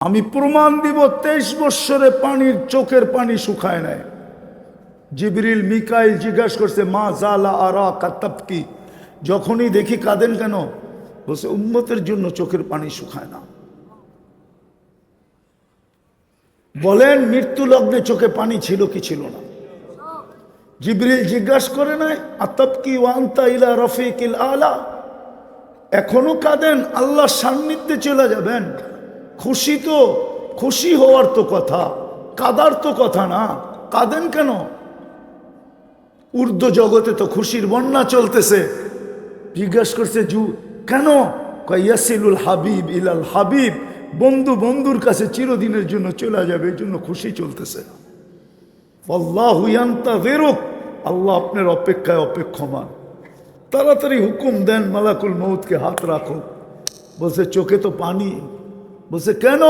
আমি প্রমাণ দিব 23 বৎসরে পানির চোখের পানি শুকায় নাই। জিবরিল মিকাইল জিজ্ঞাসা করছে মা জালা আরা কাতাবকি, যখনই দেখি কাঁদেন কেন? বলছে উম্মতের জন্য চোখের পানি শুকায় না। বলেন মৃত্যু লগ্নে চোখে পানি ছিল কি ছিল না? জিবরিল জিজ্ঞাসা করে নাই আতাবকি ওয়া আনতা ইলা রফিকিল আলা, এখনো কাঁদেন? আল্লাহর সান্নিধ্যে চলে যাবেন। খুশি তো, খুশি হওয়ার তো কথা, কাদার তো কথা না। কাঁদেন কেন? ঊর্ধ্ব জগতে তো খুশির বন্যা চলতেছে। জিজ্ঞাসা করছে কেন? ইয়াসিলুল হাবিব ইলাল হাবিব, বন্ধু বন্ধুর কাছে চিরদিনের জন্য চলে যাবে, এই জন্য খুশি চলতেছে। আল্লাহু ইয়ান্তাযিরুক, আল্লাহ আপনার অপেক্ষায় অপেক্ষমান। তাড়াতাড়ি হুকুম দেন মালাকুল মউতকে হাত রাখো। বলছে চোখে তো পানি। বলছে কেন?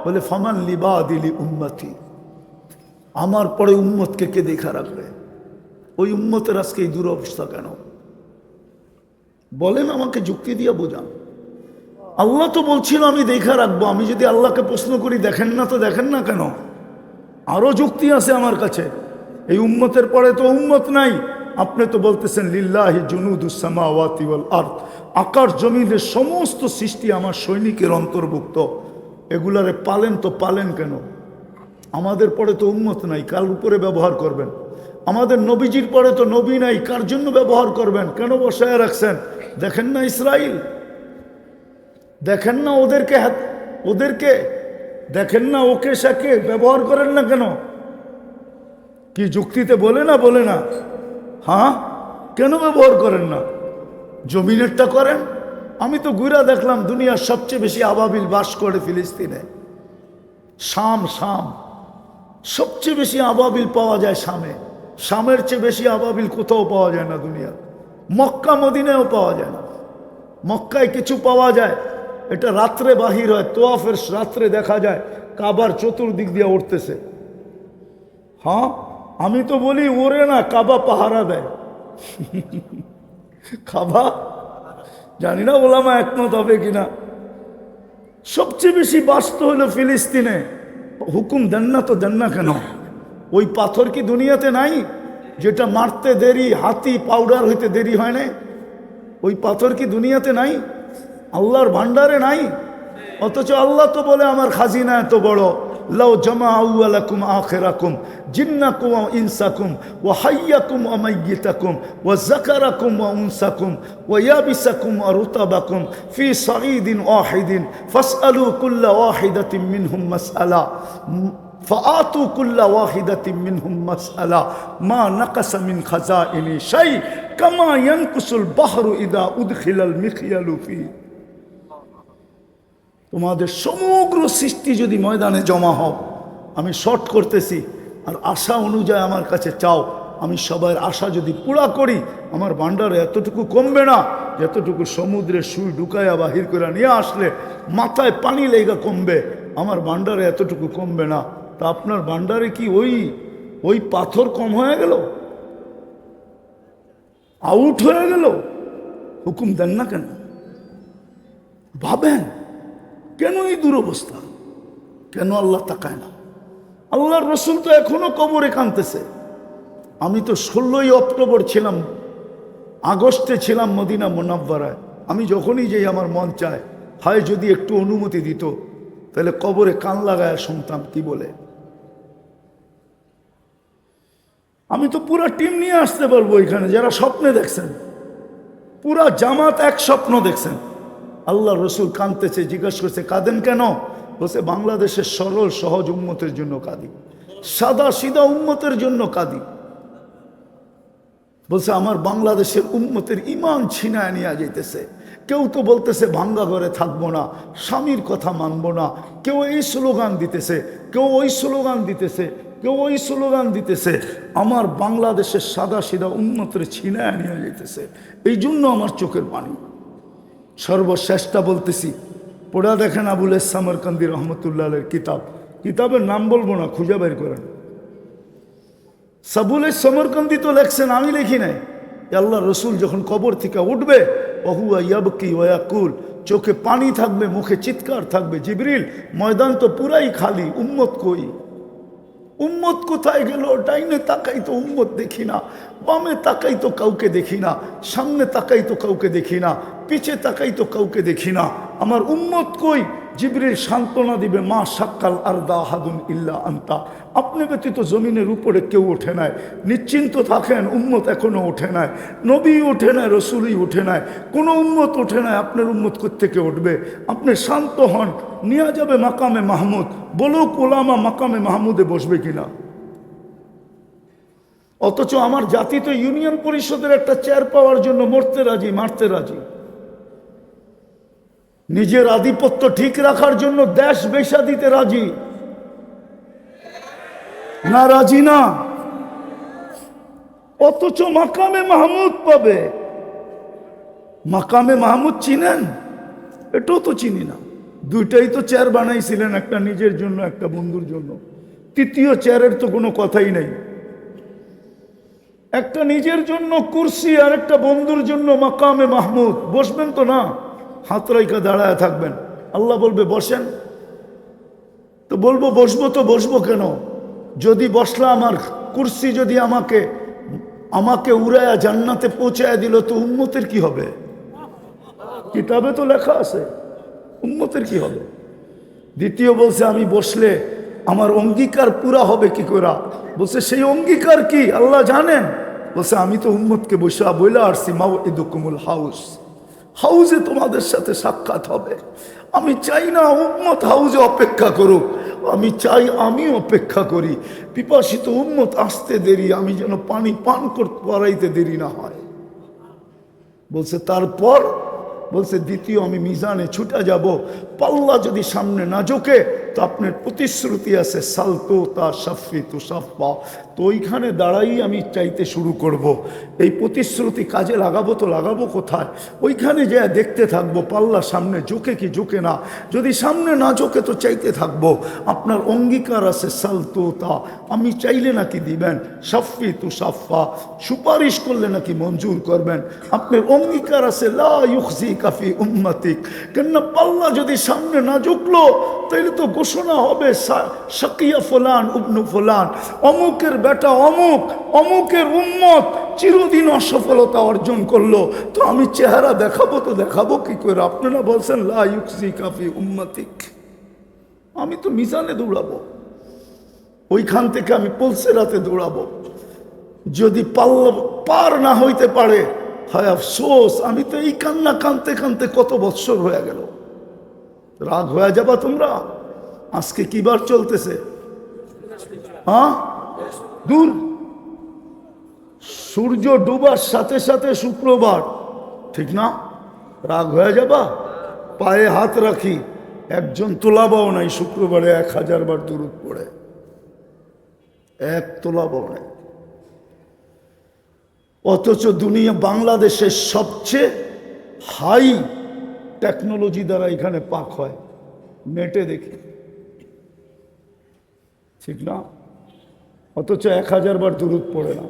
বলে ফামান লিবাদিলি উম্মতি, আমার পরে উম্মতকে কে দেখা রাখবে? ওই উম্মতের আজকে এই দুরবস্থা কেন? বলেন আমাকে যুক্তি দিয়ে বোঝান। আল্লাহ তো বলছিল আমি দেখা রাখবো। আমি যদি আল্লাহকে প্রশ্ন করি দেখেন না, তো দেখেন না কেন? আরো যুক্তি আছে আমার কাছে। এই উম্মতের পরে তো উম্মত নাই। আপনি তো বলতেছেন লিল্লাহি জুনুদুস সামাওয়াতি ওয়াল আরদ, আকাশ জমিনের সমস্ত সৃষ্টি আমার সৈনিকের অন্তর্ভুক্ত। এগুলারে পালেন তো পালেন কেন? আমাদের পরে তো উম্মত নাই, কার উপরে ব্যবহার করবেন? আমাদের নবীজির পরে তো নবী নাই, কার জন্য ব্যবহার করবেন? কেন বসায় রাখছেন? দেখেন না ইসরাইল, দেখেন না ওদেরকে দেখেন না, ওকে সাকে ব্যবহার করেন না কেন? কি যুক্তিতে বলে না? বলে না? হ্যাঁ, কেন ব্যবহার করেন না? জমিনেরটা করেন। আমি তো ঘুরা দেখলাম দুনিয়ার সবচেয়ে বেশি আবাবিল বাস করে ফিলিস্তিনে। শাম সবচেয়ে বেশি আবাবিল পাওয়া যায় শামে। শামের চেয়ে বেশি আবাবিল কোথাও পাওয়া যায় না দুনিয়ার। মক্কা মদিনায়ও পাওয়া যায় না। মক্কায় কিছু পাওয়া যায়, এটা রাত্রে বাহির হয়, তোয়াফের রাত্রে দেখা যায় কাবার চতুর্দিক দিয়ে উঠতেছে। হ্যাঁ, আমি তো বলি ওরে না, কাবা পাহারা দেয়। কাবা, জানি না ওলামা একমত হবে কিনা। সবচেয়ে বেশি বাস্ত হলো ফিলিস্তিনে। হুকুম দেন না তো দেন না কেন? ওই পাথর কি দুনিয়াতে নাই? যেটা মারতে দেরি, হাতি পাউডার হইতে দেরি হয় না, ওই পাথর কি দুনিয়াতে নাই? আল্লাহর ভান্ডারে নাই? অথচ আল্লাহ তো বলে আমার খাজিনা এত বড়। লাউ জামাউ আলাকুম আখিরাকুম জিন্নাকুম ওয়া ইনসাকুম ওয়া হাইয়াকুম ওয়া মাইয়িতাকুম ওয়া যাকারাকুম ওয়া উনসাকুম ওয়া ইয়াবিসাকুম ওয়া রুতাবাকুম ফি সাঈদিন ওয়াহিদিন ফাসআলু কুল্লা ওয়াহিদাতিন মিনহুম মাসআলা ফাআতু কুল্লা ওয়াহিদাতিন মিনহুম মাসআলা মা নাকাসা মিন খাজাইনি শাই কামা ইয়ানকুসুল বাহরু ইদা উদখিলাল মিখয়ালু ফি। তোমাদের সমগ্র সৃষ্টি যদি ময়দানে জমা হও, আমি শর্ট করতেছি, আর আশা অনুযায়ী আমার কাছে চাও, আমি সবার আশা যদি পুরা করি, আমার ভান্ডারে এতটুকু কমবে না যতটুকু সমুদ্রে সুই ঢুকাইয়া বাহির করে নিয়ে আসলে মাথায় পানি লেগা কমবে। আমার ভান্ডারে এতটুকু কমবে না। তা আপনার ভান্ডারে কি ওই পাথর কম হয়ে গেল? আউট হয়ে গেল? হুকুম দেন না কেন? ভাবেন কেন এই দুরবস্থা? কেন আল্লাহ তাকায় না? আল্লাহর রসুল তো এখনো কবরে কাঁদতেছে। আমি তো 16ই অক্টোবর ছিলাম, আগস্টে ছিলাম মদিনা মুনাব্বারায়। আমি যখনই যাই আমার মন চায় হায় যদি একটু অনুমতি দিত, তাহলে কবরে কান লাগায় শুনতাম কি বলে। আমি তো পুরা টিম নিয়ে আসতে পারবো এখানে, যারা স্বপ্নে দেখছেন, পুরা জামাত এক স্বপ্ন দেখছেন। আল্লাহ রসুল কাঁদতেছে, জিজ্ঞাসা করছে কাঁদেন কেন? বলছে বাংলাদেশের সরল সহজ উম্মতের জন্য কাঁদি, সাদা সিধা উম্মতের জন্য কাঁদি। বলছে আমার বাংলাদেশের উম্মতের ইমান ছিনায় নিয়ে যেতেছে। কেউ তো বলতেছে ভাঙ্গা ঘরে থাকবো না, স্বামীর কথা মানবো না, কেউ এই স্লোগান দিতেছে, কেউ ওই স্লোগান দিতেছে, কেউ ওই স্লোগান দিতেছে। আমার বাংলাদেশের সাদা সিধা উম্মতের ছিনায় নিয়ে যেতেছে। এই জন্য আমার চোখের পানি। সর্বশ্রেষ্ঠটা বলতেছি, পড়া দেখেন আবুল সামরকান্দি রহমতুল্লাহ কিতাবের নাম বলবো না, খুঁজে বের করেন। সাবুল সমরকান্দি তো লেখছেন, আমি লিখি নাই। আল্লাহ রসুল যখন কবর থেকে উঠবে, ওহুয়া ইয়াবকি ওয়া ইয়াকুল চোখে পানি থাকবে, মুখে চিৎকার থাকবে, জিবরিল ময়দান তো পুরাই খালি, উম্মত কই? উম্মত কোথায় গেল? ডাইনে তাকাই তো উম্মত দেখি না, বামে তাকাই তো কাউকে দেখি না, সামনে তাকাই তো কাউকে দেখি না, পিছে তাকাই তো কাউকে দেখি না, আমার উম্মত কই? জিবরিল সান্ত্বনা দিবে, মা সাক্কাল আরদা হাদুন ইল্লা আনতা, আপনি ব্যতীত জমিনের উপরে কেউ ওঠে নাই, নিশ্চিন্ত থাকেন, উম্মত এখনো ওঠে নাই, নবী ওঠে নাই, রসুলই ওঠে নাই, কোনো উম্মত ওঠে নাই, আপনার উম্মত কোত্থেকে উঠবে? আপনি শান্ত হন, নিয়ে যাবে মাকামে মাহমুদ, বলুক ওলামা মাকামে মাহমুদে বসবে কিনা। অথচ আমার জাতি তো ইউনিয়ন পরিষদের একটা চেয়ার পাওয়ার জন্য মরতে রাজি, মারতে রাজি, নিজের আধিপত্য ঠিক রাখার জন্য দেশ বেচা দিতে রাজি না? রাজি না? অথচ মাকামে মাহমুদ পাবে। মাকামে মাহমুদ চিনেন? এটাও তো চিনি না। দুইটাই তো চেয়ার বানাইছিলেন, একটা নিজের জন্য, একটা বন্ধুর জন্য। তৃতীয় চেয়ারের তো কোনো কথাই নাই। একটা নিজের জন্য কুরসি আর একটা বন্ধুর জন্য মাকামে মাহমুদ। বসবেন তো না, হাত রাইকা দাঁড়ায় থাকবেন। আল্লাহ বলবে বসেন, তো বলবো বসবো, তো বসবো কেন? যদি বসলাম, আমার কুরসি যদি আমাকে উড়ায়া জান্নাতে পৌঁছায় দিল, তো উম্মতের কি হবে? কিতাবে তো লেখা আছে, উম্মতের কি হবে? দ্বিতীয় বলছে, আমি বসলে আমার অঙ্গীকার পুরা হবে কি করে? বলছে সেই অঙ্গীকার কি আল্লাহ জানেন? বলছে আমি তো উম্মতকে বসা বইলা আসছি, মাউইদুকুমুল হাউস, হাউজে তোমাদের সাথে সাক্ষাৎ হবে। আমি চাই না উম্মত হাউজে অপেক্ষা করুক, আমি চাই আমি অপেক্ষা করি। পিপাসিত উম্মত আসতে দেরি, আমি যেন পানি পান করতে পারাইতে দেরি না হয়। বলছে তারপর, বলছে দ্বিতীয় আমি মিজানে ছুটে যাব, পাল্লা যদি সামনে না ঝোঁকে, তো আপনার প্রতিশ্রুতি আছে সালতো তা সাফি তু সাফা, তো ওইখানে দাঁড়াই আমি চাইতে শুরু করব। এই প্রতিশ্রুতি কাজে লাগাবো তো লাগাবো কোথায়? ওইখানে যা দেখতে থাকবো পাল্লা সামনে ঝোঁকে কি ঝোঁকে না। যদি সামনে না ঝোঁকে তো চাইতে থাকবো। আপনার অঙ্গীকার আছে সালতো তা, আমি চাইলে নাকি দিবেন, সাফি তু সাফা, সুপারিশ করলে নাকি মঞ্জুর করবেন। আপনার অঙ্গীকার আছে লা ইউখজি কাফি উম্মতিক, কেননা পাল্লা যদি সামনে না ঝুঁকলো, তাইলে তো ঘোষণা হবে শাকিয়া ফুলান ইবনু ফুলান, অমুকের বেটা অমুক, অমুকের উম্মত চিরদিন অসফলতা অর্জন করলো। তো আমি চেহারা দেখাবো তো দেখাবো কি করে? আপনারা বলছেন লা ইউখজি কাফি উম্মতিক, আমি তো মিজানে দৌড়াবো, ওইখান থেকে আমি পলসেরাতে দৌড়াবো। যদি পাল্লা পার না হইতে পারে, হয় আফসোস, আমি তো এই কান্না কানতে কানতে কত বৎসর হয়ে গেল। রাগ হয়ে যাবা তোমরা? আজকে কি বার চলতেছে? হ্যাঁ, দূর, সূর্য ডুবার সাথে সাথে শুক্রবার, ঠিক না? রাগ হয়ে যাবা? পায়ে হাত রাখি, একজন তোলাবাও নাই শুক্রবারে 1000 বার দুরূদ পড়ে, এক তোলাবাও নাই। অথচ দুনিয়া, বাংলাদেশের সবচেয়ে হাই টেকনোলজি দ্বারা এখানে পাক হয়, নেটে দেখি, ঠিক না? অথচ 1000 বার দুরূদ পড়ে না।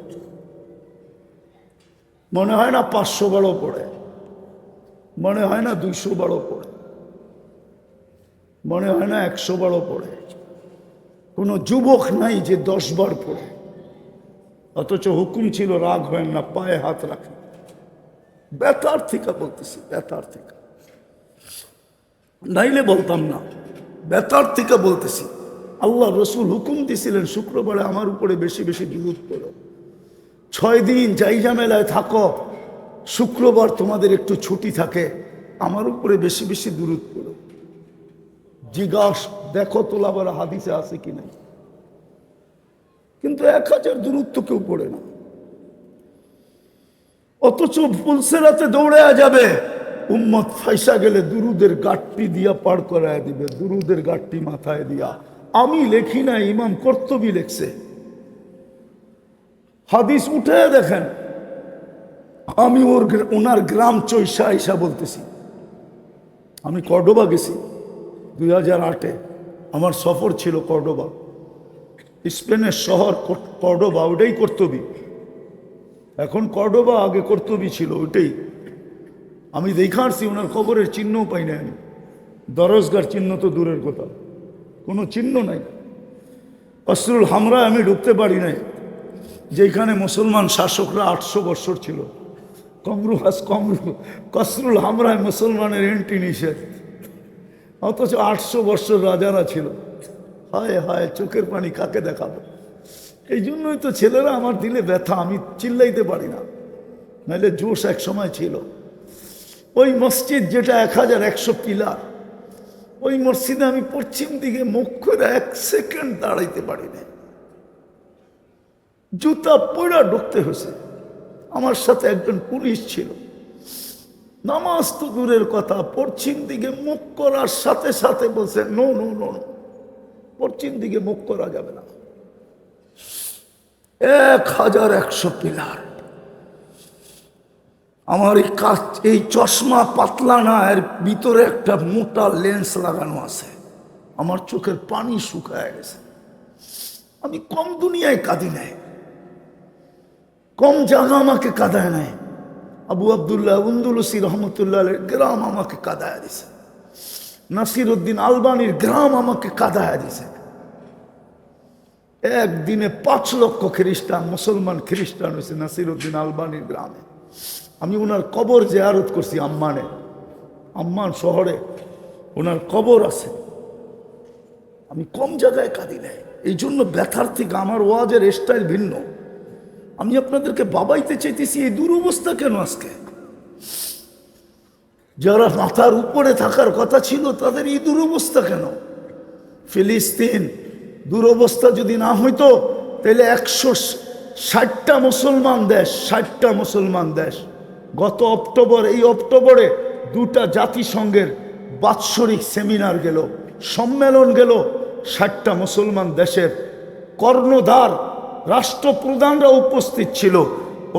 মনে হয় না 500 বারও পড়ে, মনে হয় না 200 বারও পড়ে, মনে হয় না 100 বারও পড়ে। কোনো যুবক নাই যে 10 বার পড়ে। অথচ হুকুম ছিল রাগ হয় না, পায়ে হাত রাখে। বেতার থেকে বলতেছি, বেতার থেকে, নাইলে বলতাম না, বেতার থেকে বলতেছি। আল্লাহ রসুল হুকুম দিছিলেন শুক্রবারে আমার উপরে বেশি বেশি দুরূদ পড়ো। 6 দিন যাই ঝামেলায় থাকো, শুক্রবার তোমাদের একটু ছুটি থাকে, আমার উপরে বেশি বেশি দুরূদ পড়ো। জিজ্ঞাস দেখো তোলাবার হাদিসে আছে কি নাই। কিন্তু 1000 দুরূদ তো কেউ পড়ে না। অথচ পুলসেরাতে দৌড়ে যাবে, উম্মত ফাইসা গেলে দুরুদের গাঠটি দিয়া পার করায় দিবে, দুরুদের গাঠটি মাথায় দিয়া। আমি লেখি না, ইমাম কর্তুবী লেখছে। হাদিস উঠে দেখেন, আমি ওনার গ্রাম চৈশা আইসা বলতেছি। আমি কর্ডোবা গেছি 2008-এ, আমার সফর ছিল কর্ডোবা, স্পেনের শহর কর্ডোবা, ওটাই কর্তুবী। এখন কর্ডোবা, আগে কর্তুবী ছিল, ওইটাই। আমি দেখে আসছি, ওনার কবরের চিহ্নও পাই না আমি। দরজগার চিহ্ন তো দূরের কথা, কোনো চিহ্ন নাই। কসরুল হামরা আমি ঢুকতে পারি নাই, যেখানে মুসলমান শাসকরা 800 বছর ছিল। কসরুল হামরায় মুসলমানের এন্ট্রি নিষেধ, অথচ 800 বছর রাজারা ছিল। হায় হায়, চোখের পানি কাকে দেখাবো? এই জন্যই তো ছেলেরা আমার দিলে ব্যথা, আমি চিল্লাইতে পারি না, নাহলে জোশ এক সময় ছিল। ওই মসজিদ যেটা 1100 পিলার, ওই মসজিদে আমি পশ্চিম দিকে মুখ করে 1 সেকেন্ড দাঁড়াইতে পারি না, জুতা পড়া ঢুকতে হয়েছে। আমার সাথে একজন পুলিশ ছিল, নামাজ তো দূরের কথা, পশ্চিম দিকে মুখ করার সাথে সাথে বলছে নো নো নো, পশ্চিম দিকে মুখ করা যাবে না। 1100 পিলার। আমার এই চশমা পাতলা না, এর ভিতরে একটা মোটা লেন্স লাগানো আছে। আমার চোখের পানি শুকায় গেছে। আমি কম দুনিয়ায় কাঁদি নাই, কম জায়গা আমাকে কাঁদায় নাই। আবু আবদুল্লাহ উন্দুলুসি রহমতুল্লাহ গ্রাম আমাকে কাঁদায় দিছে, নাসির উদ্দিন আলবানির গ্রাম আমাকে কাঁদায় দিছে। একদিনে 5 লক্ষ খ্রিস্টান, মুসলমান খ্রিস্টান হয়েছে নাসির উদ্দিন আলবানির গ্রামে। আমি ওনার কবর জিয়ারত করছি আম্মানে, আম্মান শহরে ওনার কবর আছে। আমি কম জায়গায় কাঁদি নাই, এই জন্য ব্যথার থেকে আমার ওয়াজের স্টাইল ভিন্ন। আমি আপনাদেরকে বাবাইতে চাইতেছি, এই দুরবস্থা কেন আজকে? যারা মাথার উপরে থাকার কথা ছিল তাদের এই দুরবস্থা কেন? ফিলিস্তিন দুরবস্থা যদি না হইতো তাহলে 160টা মুসলমান দেশ, 60টা মুসলমান দেশ। গত অক্টোবর, এই অক্টোবরে 2টা জাতিসংঘের বাৎসরিক সেমিনার গেল, সম্মেলন গেল। 60টা মুসলমান দেশের কর্ণধার রাষ্ট্রপ্রধানরা উপস্থিত ছিল।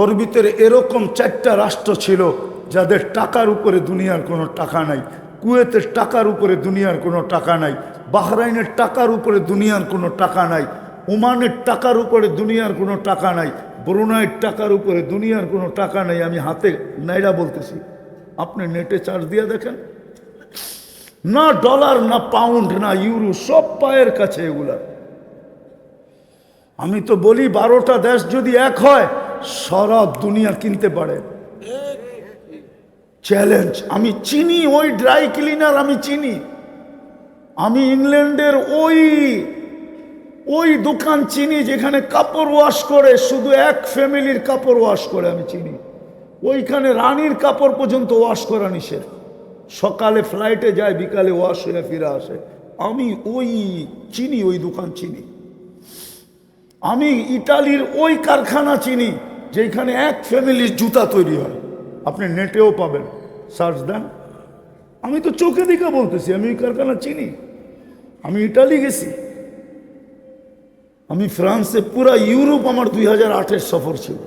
ওর ভিতরে এরকম 4টা রাষ্ট্র ছিল যাদের টাকার উপরে দুনিয়ার কোনো টাকা নাই। কুয়েতের টাকার উপরে দুনিয়ার কোনো টাকা নাই, বাহরাইনের টাকার উপরে দুনিয়ার কোনো টাকা নাই, ওমানের টাকার উপরে দুনিয়ার কোনো টাকা নাই, ব্রুনাইয়ের টাকার উপরে দুনিয়ার কোনো টাকা নাই। আমি হাতে নাইরা বলতেছি, আপনি নেটে চার্জ দিয়ে দেখেন, না ডলার, না পাউন্ড, না ইউরো, সব পায়ের কাছে এগুলা। আমি তো বলি 12টা দেশ যদি এক হয় সারা দুনিয়া কিনতে পারে। চ্যালেঞ্জ। আমি চিনি ওই ড্রাই ক্লিনার, আমি চিনি। আমি ইংল্যান্ডের ওই দোকান চিনি যেখানে কাপড় ওয়াশ করে, শুধু এক ফ্যামিলির কাপড় ওয়াশ করে আমি চিনি। ওইখানে রানীর কাপড় পর্যন্ত ওয়াশ করা নিষেধ। সকালে ফ্লাইটে যায়, বিকালে ওয়াশ হয়ে ফিরে আসে। আমি চিনি, ওই দোকান চিনি। আমি ইটালির ওই কারখানা চিনি যেখানে এক ফ্যামিলির জুতা তৈরি হয়। আপনি নেটেও পাবেন, সার্চ দেন। আমি তো চোখে দেখে বলতেছি, আমি ওই কারখানা চিনি। আমি ইটালি গেছি, আমি ফ্রান্সে, পুরা ইউরোপ আমার 2008-এর সফর ছিল।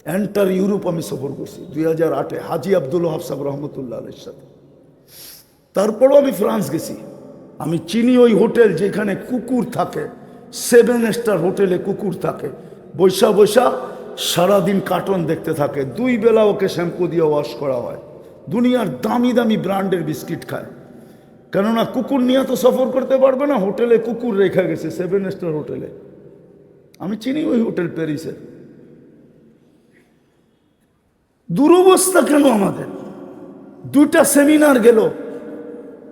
এন্টার ইউরোপ আমি সফর করছি 2008-এ হাজি আব্দুল ওয়াহাব সাহেব রহমতুল্লাহ আলাইহির সাথে। তারপরও আমি ফ্রান্স গেছি। আমি চিনি ওই হোটেল যেখানে কুকুর থাকে, 7 স্টার হোটেলে কুকুর থাকে, বৈশা বৈশা সারাদিন কার্টুন দেখতে থাকে। 2 বেলা ওকে শ্যাম্পু দিয়ে ওয়াশ করা হয়। দুনিয়ার দামি দামি ব্র্যান্ডের বিস্কিট খায়, কেননা কুকুর নিয়ে তো সফর করতে পারবে না। হোটেলে কুকুর রেখে গেছে, 7 স্টার হোটেলে। আমি চিনি ওই হোটেল প্যারিসে। দুরবস্থা কেন আমাদের? 2টা সেমিনার গেল,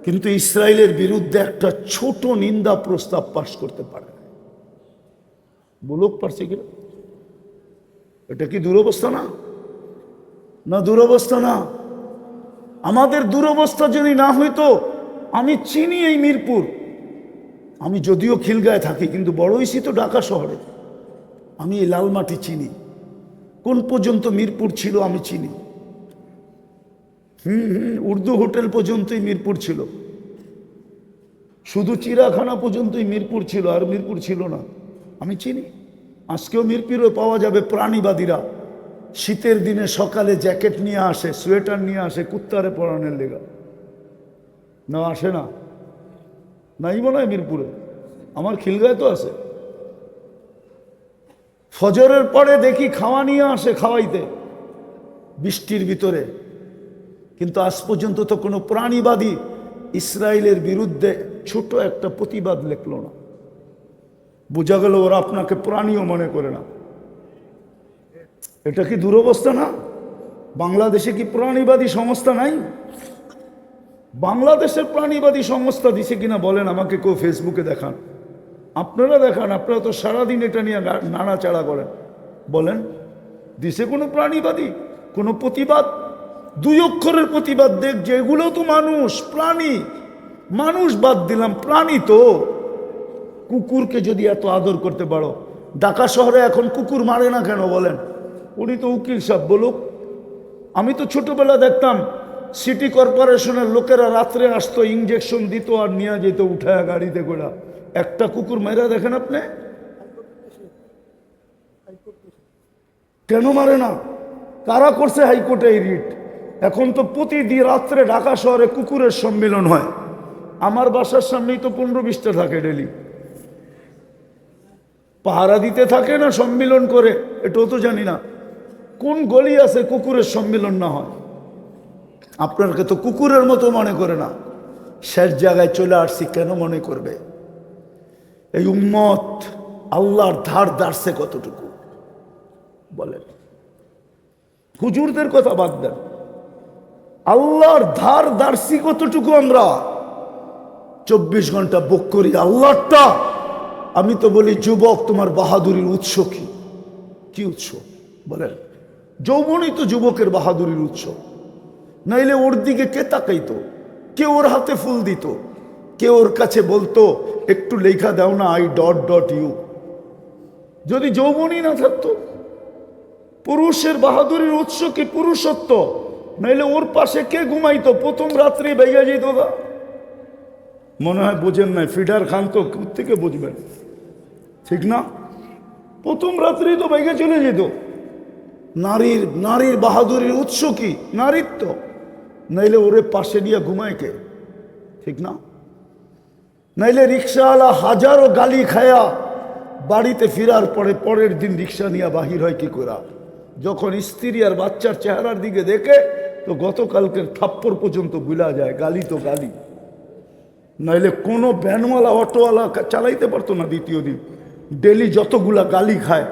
কিন্তু ইসরায়েলের বিরুদ্ধে একটা ছোট নিন্দা প্রস্তাব পাশ করতে পারে। বলুক পারছে কিনা? এটা কি দুরবস্থা না? না দুরবস্থা না? আমাদের দুরবস্থা যদি না হইতো, আমি চিনি এই মিরপুর। আমি যদিও খিলগাঁয়ে থাকি, কিন্তু বড় হইছি তো ঢাকা শহরে। আমি এই লালমাটি চিনি, কোন পর্যন্ত মিরপুর ছিল আমি চিনি। উর্দু হোটেল পর্যন্তই মিরপুর ছিল, শুধু চিড়াখানা পর্যন্তই মিরপুর ছিল, আর মিরপুর ছিল না। আমি চিনি। আজকেও মিরপুরে পাওয়া যাবে প্রাণীবাদীরা শীতের দিনে সকালে জ্যাকেট নিয়ে আসে, সোয়েটার নিয়ে আসে কুত্তারে পরানোর লেগা। না আসে না? নাই মনে হয় মিরপুরে, আমার খিলগাঁয় তো আছে। ফজরের পরে দেখি খাওয়া নিয়ে আসে খাওয়াইতে, বৃষ্টির ভিতরে কিন্তু আজ পর্যন্ত তো কোনো প্রাণীবাদী ইসরায়েলের বিরুদ্ধে ছোট একটা প্রতিবাদ লিখলো না। বোঝা গেল ওরা আপনাকে প্রাণীও মনে করে না। এটা কি দুরবস্থা না? বাংলাদেশে কি প্রাণীবাদী সংস্থা নাই? বাংলাদেশের প্রাণীবাদী সংস্থা দিছে কিনা বলেন আমাকে, কেউ ফেসবুকে দেখান, আপনারা দেখান। আপনারা তো সারাদিন এটা নিয়ে নাড়াচাড়া করেন, বলেন দিছে কোনো প্রাণীবাদী কোনো প্রতিবাদ? দুই অক্ষরের প্রতিবাদ দেখ, যে এগুলো তো মানুষ, প্রাণী। মানুষ বাদ দিলাম, প্রাণী তো। কুকুরকে যদি এত আদর করতে পারো, ঢাকা শহরে এখন কুকুর মারে না কেন বলেন? উনি তো উকিল সাহেব, বলুক। আমি তো ছোটবেলা দেখতাম সিটি কর্পোরেশনের লোকেরা রাত্রে আসতো, ইঞ্জেকশন দিত আর নিয়ে যেত উঠায় গাড়িতে করে। একটা কুকুর মেরা দেখেন আপনি? কেন মারে না? কারা করছে হাইকোর্টে এই রিট? এখন তো প্রতিদিন রাত্রে ঢাকা শহরে কুকুরের সম্মেলন হয়। আমার বাসার সামনেই তো 15-20টা থাকে ডেলি। পাহারা দিতে থাকে না সম্মিলন করে, এটাও তো জানি না। কোন গলি আছে কুকুরের সম্মিলন না হয়? আপনাকে তো কুকুরের মতো মনে করে না। শেষ জায়গায় চলে আসছি, কেন মনে করবে? এই উম্মত আল্লাহর ধার ধারছে কতটুকু বলেন? হুজুরদের কথা বাদ দেন, আল্লাহর ধার ধারছি কতটুকু আমরা? 24 ঘন্টা বুক করি আল্লাহটা। আমি তো বলি, যুবক তোমার বাহাদুরির উৎস কি? কি উৎস বলেন? যৌবনই তো যুবকের বাহাদুরির উৎস। নাইলে ওর দিকে কে তাকাইতো? কে ওর হাতে ফুল দিত? কে ওর কাছে বলতো একটু লেখা দাও না, I.U? যদি যৌবনই না থাকতো। পুরুষের বাহাদুরির উৎস কি? পুরুষত্ব। নাইলে ওর পাশে কে ঘুমাইতো? প্রথম রাত্রি বেগা যেত। মনে হয় বোঝেন নাই, ফিডার খান তো থেকে বুঝবেন, ঠিক না? প্রথম রাত্রি তো বেগে চলে যেত। নারীর বাহাদুরির উৎস কি? নারীত্ব। নাইলে ওরে পাশে নিয়ে ঘুমায় কে? ঠিক না? নাইলে রিক্সাওয়ালা হাজারো গালি খায়া বাড়িতে ফেরার পরে পরের দিন রিক্সা নিয়ে বাহির হয় কি করে? যখন স্ত্রী আর বাচ্চার চেহারার দিকে দেখে তো গতকালকের থাপ্পড় পর্যন্ত ভুলা যায়। গালি তো গালি। নাইলে কোনো ভ্যানওয়ালা অটোওয়ালা চালাইতে পারতো না দ্বিতীয় দিন। ডেলি যতগুলা গালি খায়,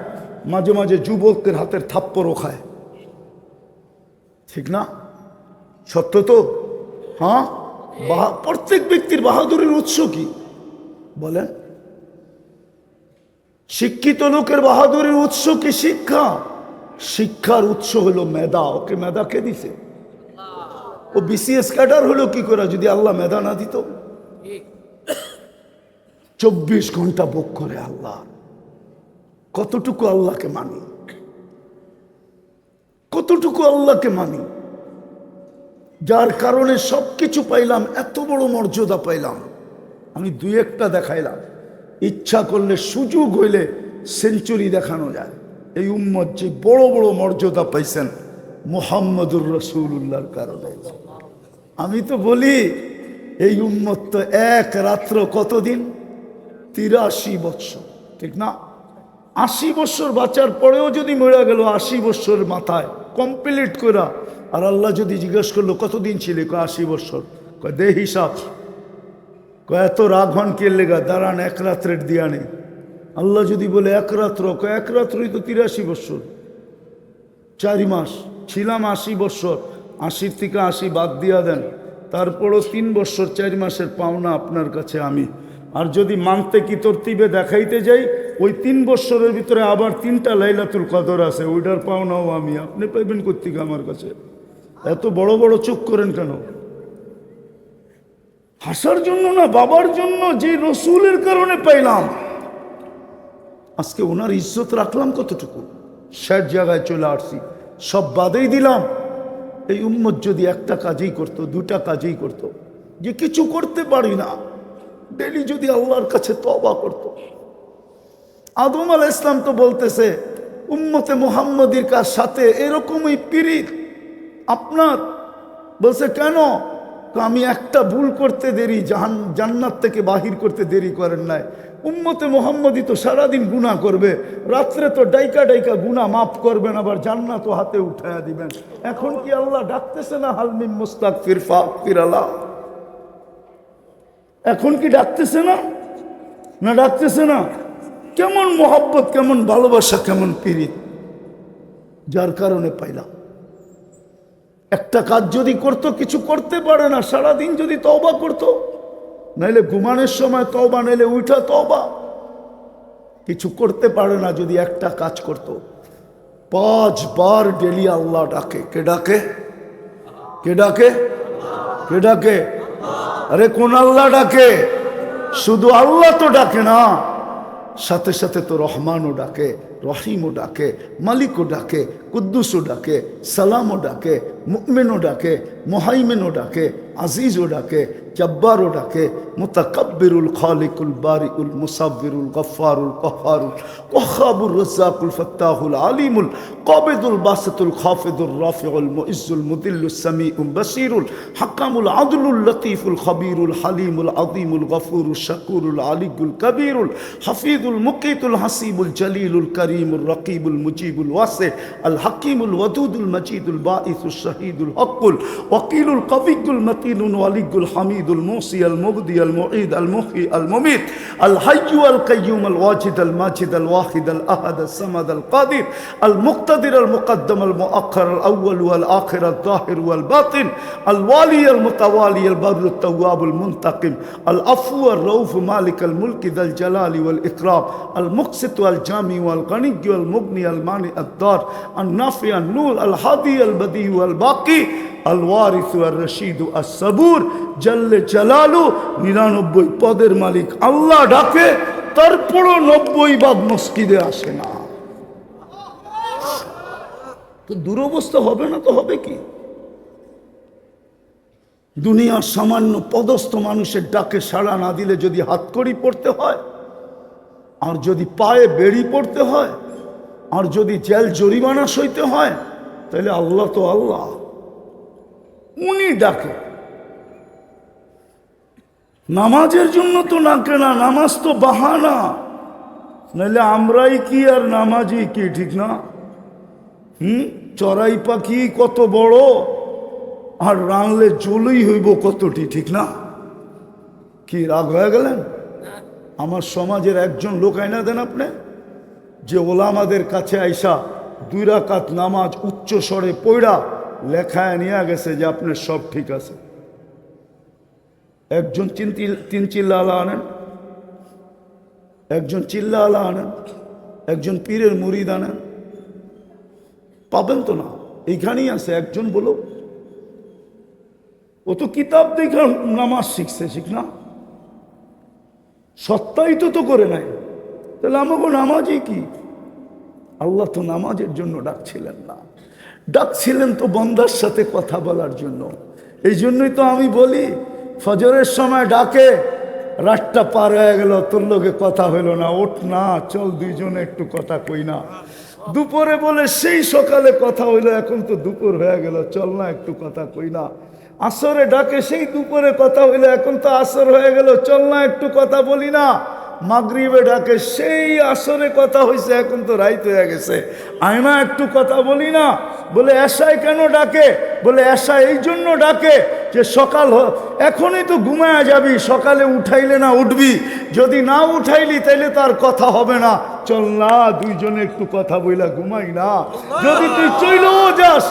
মাঝে মাঝে যুবকের হাতের থাপ্পড়ও খায়, ঠিক না? সত্য তো? হ্যাঁ। প্রত্যেক ব্যক্তির বাহাদুরির উৎস কি বলেন? শিক্ষিত লোকের বাহাদুরির উৎস কি? শিক্ষা। শিক্ষার উৎস হলো মেধা। ওকে মেধা কে দিছে? ও BCS ক্যাডার হলো কি করে যদি আল্লাহ মেধা না দিত? 24 ঘন্টা ভোগ করে আল্লাহ। কতটুকু আল্লাহকে মানি? কতটুকু আল্লাহকে মানি? যার কারণে সবকিছু পাইলাম, এত বড় মর্যাদা পাইলাম। আমি 2-1টা দেখাইলাম। ইচ্ছা করলে সুযোগ হইলে সেঞ্চুরি দেখানো যায়। এই উম্মত যে বড় বড় মর্যাদা পাইছেন মুহাম্মদুর রাসূলুল্লাহর কারণে। আমি তো বলি এই উম্মত তো এক রাত্র কতদিন? 83 বৎসর, ঠিক না? 80 বৎসর বাঁচার পরেও যদি মরে গেল 80 বৎসরের মাথায় কমপ্লিট করা, আর আল্লাহ যদি জিজ্ঞেস করলো কতদিন ছিলে? 80 বৎসর। দে হিসাব। এত রাগ হন কে লেগা? দাঁড়ান, এক রাত্রের দিয়া নেই। আল্লাহ যদি বলে এক রাত্র, এক রাত্রই তো 83 বৎসর। 4 মাস ছিলাম 80 বৎসর। 80 থেকে 80 বাদ দিয়া দেন, তারপরও 3 বৎসর 4 মাসের পাওনা আপনার কাছে আমি। আর যদি মানতে কি তরতিবে দেখাইতে যাই, ওই 3 বৎসরের ভিতরে আবার 3টা লাইলাতুল কদর আছে, ওইটার পাওনাও আমি। আপনি পাইবেন কোত্থেকে আমার কাছে? এত বড় বড় চোখ করেন কেন? হাসার জন্য না, বাবার জন্য, যে রসুলের কারণে পাইলাম। আজকে ওনার ইজ্জত রাখলাম কতটুকু? শেষ জায়গায় চলে আসছি, সব বাদেই দিলাম। এই উম্মত যদি একটা কাজই করতো, 2টা কাজই করতো, যে কিছু করতে পারি না, ডেলি যদি আল্লাহর কাছে তওবা করতো। আদম আলাইহিস সালাম তো বলতেছে উম্মতে মুহাম্মদীর সাথে এরকমই পীড়িত আপনার। বলছে কেন? তো আমি একটা ভুল করতে দেরি জান্নাত থেকে বাহির করতে দেরি করেন নাই। উম্মতে মোহাম্মদী তো সারাদিন গুনাহ করবে, রাত্রে তো ডাইকা ডাইকা গুনাহ মাফ করবেন, আবার জান্নাত হাতে উঠায়া দিবেন। এখন কি আল্লাহ ডাকতেছে না হালমিম মুস্তাগফির ফাগফির আল্লাহ? এখন কি ডাকতেছে না? না ডাকতেছে না? কেমন মোহাব্বত, কেমন ভালোবাসা, কেমন পীড়িত, যার কারণে পাইলাম। একটা কাজ যদি করতো, কিছু করতে পারে না, সারাদিন যদি তওবা করতো, নাইলে ঘুমানোর সময় তওবা, নাইলে উঠা তওবা, কিছু করতে পারে না যদি একটা কাজ করতো। 5 বার ডেলি আল্লাহ ডাকে। কে ডাকে? কে ডাকে? কে ডাকে? আরে কোন আল্লাহ ডাকে? শুধু আল্লাহ তো ডাকে না, সাথে সাথে তো রহমানও ডাকে, রহিমও ডাকে, মালিকও ডাকে, কুদ্দুসও ডাকে, সালামও ডাকে, মুমিনও ডাকে, মুহাইমিনও ডাকে, আজিজও ডাকে, জব্বারও ডাকে, মুতাকাব্বিরুল খালিকুল বারিউল মুসাব্বিরুল গফফারুল কহ্হারুল ওয়াহাবুর রাজ্জাকুল ফাত্তাহুল আলিমুল কাবিদুল বাসিতুল খাফিদুর রাফিউল মুইজ্জুল মুদিল্লুস সামিউল বাসিরুল হাকামুল আদলুল লতীফুল খবীরুল হালিমুল আযীমুল গফুরুল শাকুরুল আলিয়ুল কবীরুল হাফিজুল মুকিতুল হাসিবুল জলিলুল করিমুল রকিবুল মুজিবুল ওয়াসি আল হাকিমুল ওয়াদুদুল মজিদুল বাঈসুল শহীদুল হকুল ওয়াকিলুল কবিয়ুল মতিনুল ওয়ালিয়ুল হামিদুল মুসি আল মুবদি আল মুঈদ আল মুহয়ি আল মুমিত আল হাইয়্যু আল কাইয়্যুম আল ওয়াজিদ আল মাজিদ আল ওয়াহিদ আল আহাদ আল সামাদ আল কাদির আল মুক্তাদির আল মুকদ্দম আল মুআক্খার আল আউয়াল ওয়াল আখির আল যাহির ওয়াল বাতিন আল ওয়ালি আল মুতাওয়ালি আল বাররু আত তাওয়াব আল মুনতাকিম আল আফু আর রউফ মালিক আল মুলক যাল জালালি ওয়াল ইকরাম আল মুকসিত ওয়াল জামি ওয়াল গনি ওয়াল মুগনি আল মানি আদ দার আল নাফি আল নূর আল হাদি আল বদি ওয়াল বাকি আল ওয়ারিস ওয়ার রশিদ আস সাবুর জাল্লে জালালু। 99 পদের মালিক আল্লাহ ডাকে, তারপরও 90 ভাগ মসজিদে আসে না। তো দুরবস্থা হবে না তো হবে কি? দুনিয়ার সামান্য পদস্থ মানুষের ডাকে সাড়া না দিলে যদি হাতকড়ি পড়তে হয়, আর যদি পায়ে বেড়ি পড়তে হয়, আর যদি জেল জরিমানা সইতে হয়, তাহলে আল্লাহ তো আল্লাহ, উনি ডাকে। নামাজের জন্য তো ডাকে না, নামাজ তো বাহানা, নাহলে আমরাই কি আর নামাজি কি, ঠিক না? চড়াই পাখি কত বড়, আর রানলে জলই হইব কতটি, ঠিক না? কি রাগ হয়ে গেলেন? আমার সমাজের একজন লোক আইনা দেন আপনি, যে ওলামাদের কাছে আইসা 2 রাকাত নামাজ উচ্চ স্বরে পড়া লেখায় নিয়ে গেছে যে আপনার সব ঠিক আছে। একজন 3 চিল্লা আলা আনেন, একজন চিল্লা আলা আনেন, একজন পীরের মুরিদ আনেন, পাবেন তো না। এইখানেই আছে একজন, বলো। ও তো কিতাব দেখে নামাজ শিখছে, ঠিক না? সত্যায়িত তো করে নাই, তাহলে আমাকে নামাজই কি? আল্লাহ তো নামাজের জন্য ডাকছিলেন না, ডাকছিলেন তো বন্দার সাথে কথা বলার জন্য। এই জন্যই তো আমি বলি, ফজরের সময় ডাকে, রাতটা পার হয়ে গেল, তোর লোকে কথা হইলো না, ওঠ না, চল দুইজনে একটু কথা কই না। দুপুরে বলে সেই সকালে কথা হইলো, এখন তো দুপুর হয়ে গেল, চল না একটু কথা কই না। আসরে ডাকে, সেই দুপুরে কথা হইলো, এখন তো আসর হয়ে গেল, চল না একটু কথা বলি না। মাগরিবে ডাকে, সেই আসরে কথা হয়েছে, এখন তো রাইত হয়ে গেছে, আয়না একটু কথা বলি না। বলে এশায় কেন ডাকে? বলে এশা এই জন্য ডাকে যে সকাল এখনই তো ঘুমায়া যাবি, সকালে উঠাইলে না উঠবি, যদি না উঠাইলি তাইলে তার কথা হবে না, চল না দুইজনে একটু কথা বইলা ঘুমাই না। যদি তুই চইলেও যাস,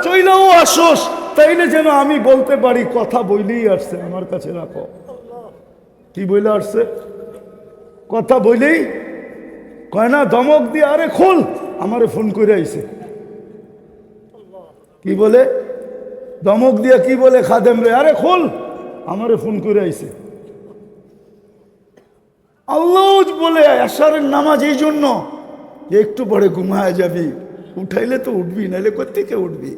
চইলেও আসোস, তাইলে যেন আমি বলতে পারি কথা বইলেই আসছে, আমার কাছে রাখো। কি বইলে আসছে? কথা বইলেই কয় না, ধমক দিয়ে, আরে খোল, আমারে ফোন করে আইছে। কি বলে? ধমক দিয়া কি বলে? খাদেম রে, আরে খোল, আমারে ফোন করে আইছে। আল্লাহ বলে আশারের নামাজ এই জন্য যে একটু পরে ঘুমায় যাবি, উঠাইলে তো উঠবি, নাইলে কোত্থেকে উঠবি?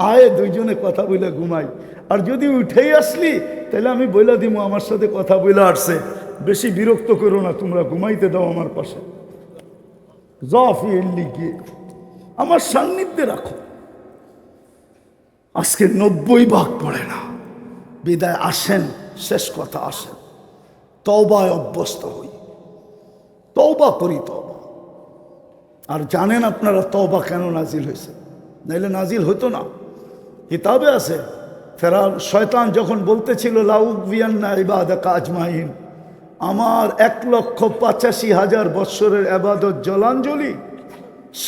আয় দুইজনে কথা বলে ঘুমাই। আর যদি উঠেই আসলি, তাহলে আমি বইলা দিব আমার সাথে কথা বইলা আসছে, বেশি বিরক্ত করো না, তোমরা ঘুমাইতে দাও আমার পাশে, জাফি এল্লি গিয়ে আমার সান্নিধ্যে রাখো। আজকে 90 ভাগ পড়ে না। বিদায় আসেন, শেষ কথা আসেন, তওবায় অভ্যস্ত হই, তওবা করি, তওবা। আর জানেন আপনারা তওবা কেন নাজিল হয়েছে? নাইলে নাজিল হতো না। কিতাবে আছে, ফেরাউন শয়তান যখন বলতেছিল লাউগবিয়ান্না ইবাদাকা আজমাইন, আমার 1,85,000 বৎসরের ইবাদত জলাঞ্জলি,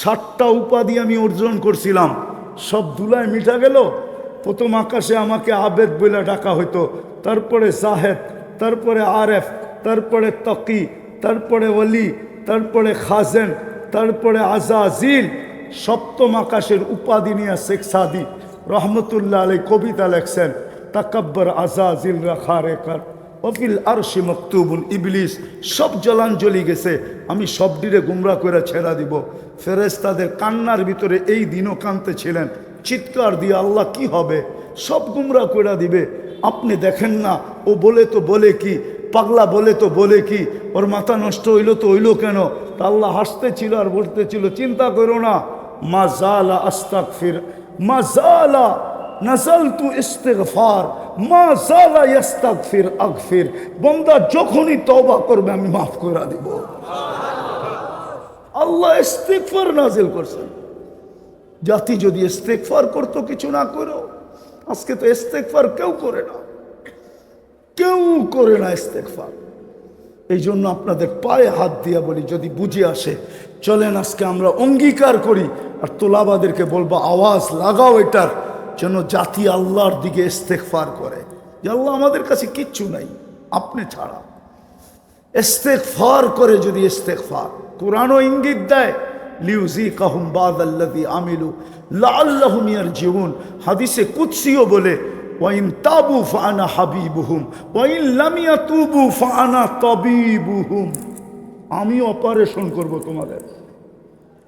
60টা উপাধি আমি অর্জন করছিলাম, সব ধুলায় মিটা গেল। প্রথম আকাশে আমাকে আবেদ বলে ডাকা হইতো, তারপরে জাহেদ, তারপরে আরেফ, তারপরে তকি, তারপরে ওলি, তারপরে খাজেন, তারপরে আজাজিল। সপ্তম আকাশের উপাধি নিয়ে শেখ সাদি রহমতুল্লাহ আলাই কবিতা লেখছেন, তাকাব্বর আজাজিল রাখা রেখার অফিল আরশি মকতুবুল ইবলিস। সব জলাঞ্জলি গেছে, আমি সব দিনে গুমরা করে ছেড়া দিব। ফেরেশতাদের কান্নার ভিতরে এই দিনও কাঁদতেছিলেন, চিৎকার দিয়ে আল্লাহ কি হবে, সব গুমরা করে দিবে। আপনি দেখেন না, ও বলে তো বলে কি, পাগলা বলে তো বলে কি, ওর মাথা নষ্ট হইলো তো হইলো কেন? তা আল্লাহ হাসতেছিল আর বলতেছিল, চিন্তা করো না, মা জালা আস্তাগফির, মা জালা নাজালতু ইস্তিগফার, মা জালা ইস্তাগফির আগফির। বান্দা যখনই তওবা করবে আমি মাফ করে দিব। আল্লাহ ইস্তিগফার নাজিল করছেন। জাতি যদি ইস্তিগফার করতো, কিছু না করো। আজকে তো ইস্তিগফার কেউ করে না, কেউ করে না ইস্তিগফার। এই জন্য আপনাদের পায়ে হাত দিয়া বলি, যদি বুঝে আসে চলেন আজকে আমরা অঙ্গীকার করি, আর তোলাবাদেরকে বলবো আওয়াজ লাগাও এটার, যেন জাতি আল্লাহর দিকে ইস্তেগফার করে, যে আল্লাহ আমাদের কাছে কিচ্ছু নাই আপনি ছাড়া। ইস্তেগফার করে যদি ইস্তেগফার, কুরআনও ইঙ্গিত দেয় লিউযিকাহুম বাদাল্লাযী আমিলু লাআল্লাহুম ইয়ারজিউন। হাদিসে কুদসিও বলে, ওয়াইন তাবু ফাআনা হাবিবুহুম ওয়াইন লাম ইয়াতুবু ফাআনা তাবিবুহুম। আমি অপারেশন করব তোমাদের।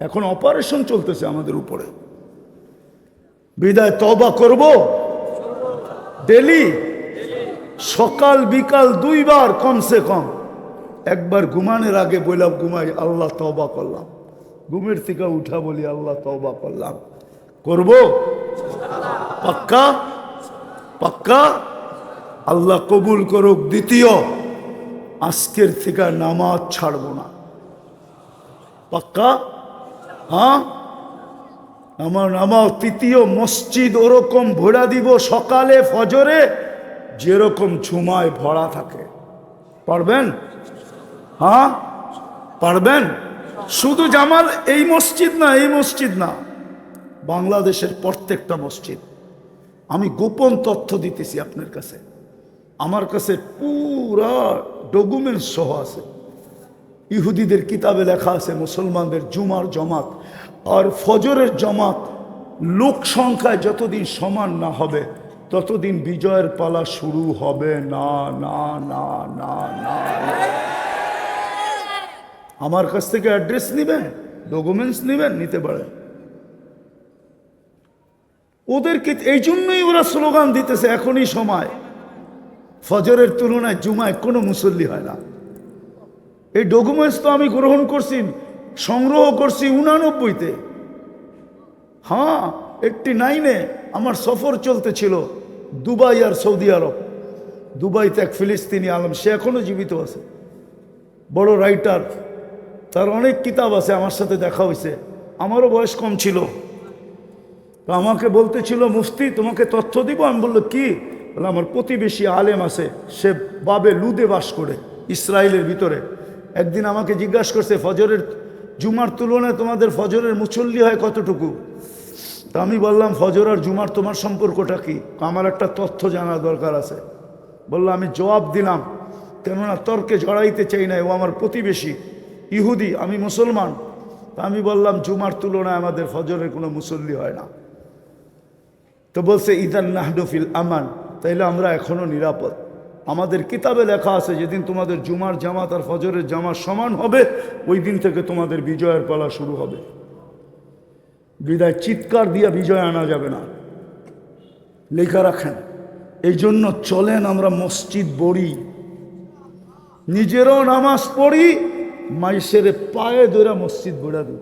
এখন অপারেশন চলতেছে আমাদের উপরে। বিদায় তওবা করব ডেলি, সকাল বিকাল 2 বার কমসে কম। একবার ঘুমানোর আগে বললাম ঘুমাই, আল্লাহ তওবা করলাম। ঘুমের থেকে উঠা বলি আল্লাহ তওবা করলাম। করব পাক্কা? পাক্কা? আল্লাহ কবুল করুক। দ্বিতীয়, আজকের থেকে নামাজ ছাড়ব না। পাক্কা? হ্যাঁ, আমার নামাজ। তৃতীয়, মসজিদ ওরকম ভরা দিব সকালে ফজরে যেরকম ঝুমায় ভরা থাকে। পারবেন? হ্যাঁ পারবেন? শুধু জামাল এই মসজিদ না, এই মসজিদ না, বাংলাদেশের প্রত্যেকটা মসজিদ। আমি গোপন তথ্য দিতেছি আপনার কাছে, আমার কাছে পুরা ডকুমেন্টস সহ আছে। ইহুদিদের কিতাবে লেখা আছে মুসলমানদের জুমার জমাত আর ফজরের জমাত লোক সংখ্যায় যতদিন সমান না হবে ততদিন বিজয়ের পালা শুরু হবে না। না না না না, আমার কাছ থেকে অ্যাড্রেস নেবেন, ডকুমেন্টস নেবেন, নিতে পারেন। ওদেরকে এই জন্যই ওরা স্লোগান দিতেছে এখনই সময়। ফজরের তুলনায় জুমায় কোনো মুসল্লি হয় না। এই ডকুমেন্টস তো আমি গ্রহণ করছি, সংগ্রহ করছি 89-তে। হ্যাঁ, 89-এ আমার সফর চলতেছিল দুবাই আর সৌদি আরব। দুবাইতে এক ফিলিস্তিনি আলম, সে এখনো জীবিত আছে, বড় রাইটার, তার অনেক কিতাব আছে। আমার সাথে দেখা হয়েছে, আমারও বয়স কম ছিল। তো আমাকে বলতেছিল মুফতি তোমাকে তথ্য দিব। আমি বললো কি? বলে আমার প্রতিবেশী আলেম আছে, সে বাবে লুদে বাস করে ইসরায়েলের ভিতরে। একদিন আমাকে জিজ্ঞাসা করছে ফজরের জুমার তুলনায় তোমাদের ফজরের মুসল্লি হয় কতটুকু? তা আমি বললাম ফজর আর জুমার তোমার সম্পর্কটা কি? আমার একটা তথ্য জানার দরকার আছে। বললো আমি জবাব দিলাম, কেননা তর্কে জড়াইতে চাই না, ও আমার প্রতিবেশী ইহুদি, আমি মুসলমান। তা আমি বললাম জুমার তুলনায় আমাদের ফজরের কোনো মুসল্লি হয় না। তো বলছে ইদান নাহনু ফিল আমান, তাইলে আমরা এখনো নিরাপদ। আমাদের কিতাবে লেখা আছে যেদিন তোমাদের জুমার জামাত আর ফজরের জামাত সমান হবে ওই দিন থেকে তোমাদের বিজয়ের পালা শুরু হবে। বিদায় চিৎকার দিয়া বিজয় আনা যাবে না, লেখা রাখেন। এই জন্য চলেন আমরা মসজিদ বড়ি, নিজেরও নামাজ পড়ি, মাইসের পায়ে ধরে মসজিদ গড়া দিই।